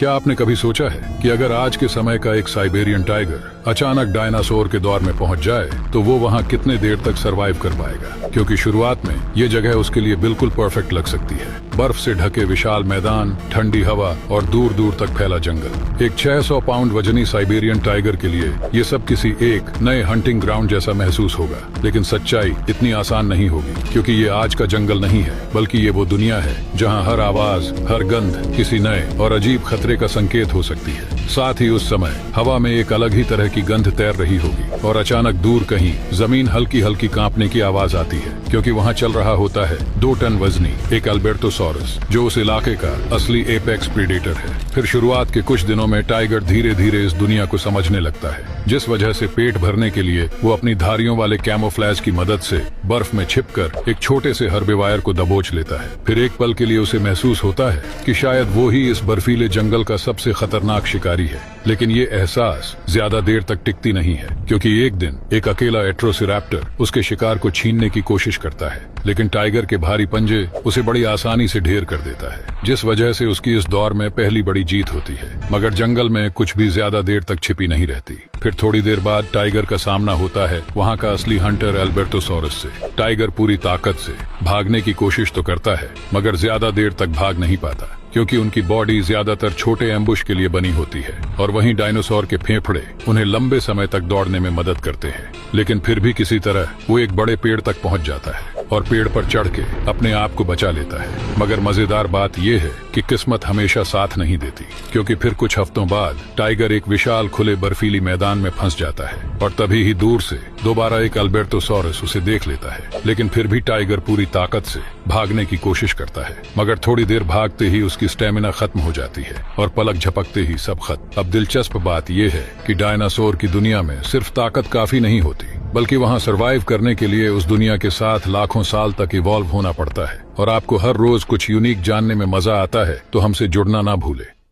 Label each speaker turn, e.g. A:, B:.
A: क्या आपने कभी सोचा है कि अगर आज के समय का एक साइबेरियन टाइगर अचानक डायनासोर के दौर में पहुंच जाए तो वो वहां कितने देर तक सरवाइव कर पाएगा? क्योंकि शुरुआत में ये जगह उसके लिए बिल्कुल परफेक्ट लग सकती है। बर्फ से ढके विशाल मैदान, ठंडी हवा और दूर दूर तक फैला जंगल। एक 600 पाउंड वजनी साइबेरियन टाइगर के लिए ये सब किसी एक नए हंटिंग ग्राउंड जैसा महसूस होगा। लेकिन सच्चाई इतनी आसान नहीं होगी, क्योंकि ये आज का जंगल नहीं है, बल्कि ये वो दुनिया है जहाँ हर आवाज, हर गंध किसी नए और अजीब खतरे का संकेत हो सकती है। साथ ही उस समय हवा में एक अलग ही तरह की गंध तैर रही होगी और अचानक दूर कहीं जमीन हल्की हल्की कांपने की आवाज आती है, क्योंकि वहाँ चल रहा होता है 2 टन वजनी एक अल्बर्टोसॉरस, जो उस इलाके का असली एपेक्स प्रीडेटर है। फिर शुरुआत के कुछ दिनों में टाइगर धीरे धीरे इस दुनिया को समझने लगता है, जिस वजह से पेट भरने के लिए वो अपनी धारियों वाले कैमोफ्लेज की मदद से बर्फ में छिपकर एक छोटे से हर्बिवायर को दबोच लेता है। फिर एक पल के लिए उसे महसूस होता है कि शायद वो ही इस बर्फीले जंगल का सबसे खतरनाक शिकारी है। लेकिन ये एहसास ज्यादा देर तक टिकती नहीं है, क्योंकि एक दिन एक अकेला एट्रोसिरैप्टर उसके शिकार को छीनने की कोशिश करता है। लेकिन टाइगर के भारी पंजे उसे बड़ी आसानी से ढेर कर देता है, जिस वजह से उसकी इस दौर में पहली बड़ी जीत होती है। मगर जंगल में कुछ भी ज्यादा देर तक छिपी नहीं रहती। फिर थोड़ी देर बाद टाइगर का सामना होता है वहाँ का असली हंटर अल्बर्टोसॉरस से। टाइगर पूरी ताकत से भागने की कोशिश तो करता है, मगर ज्यादा देर तक भाग नहीं पाता, क्योंकि उनकी बॉडी ज्यादातर छोटे एम्बुश के लिए बनी होती है और वहीं डायनासोर के फेफड़े उन्हें लंबे समय तक दौड़ने में मदद करते हैं। लेकिन फिर भी किसी तरह वो एक बड़े पेड़ तक पहुंच जाता है और पेड़ पर चढ़ के अपने आप को बचा लेता है। मगर मजेदार बात यह है कि किस्मत हमेशा साथ नहीं देती, क्योंकि फिर कुछ हफ्तों बाद टाइगर एक विशाल खुले बर्फीली मैदान में फंस जाता है और तभी ही दूर से दोबारा एक अल्बर्टोसॉरस उसे देख लेता है। लेकिन फिर भी टाइगर पूरी ताकत से भागने की कोशिश करता है, मगर थोड़ी देर भागते ही उसकी स्टेमिना खत्म हो जाती है और पलक झपकते ही सब खत्म। अब दिलचस्प बात यह है कि डायनासोर की दुनिया में सिर्फ ताकत काफी नहीं होती, बल्कि वहाँ सरवाइव करने के लिए उस दुनिया के साथ लाखों साल तक इवॉल्व होना पड़ता है। और आपको हर रोज कुछ यूनिक जानने में मजा आता है, तो हमसे जुड़ना ना भूले।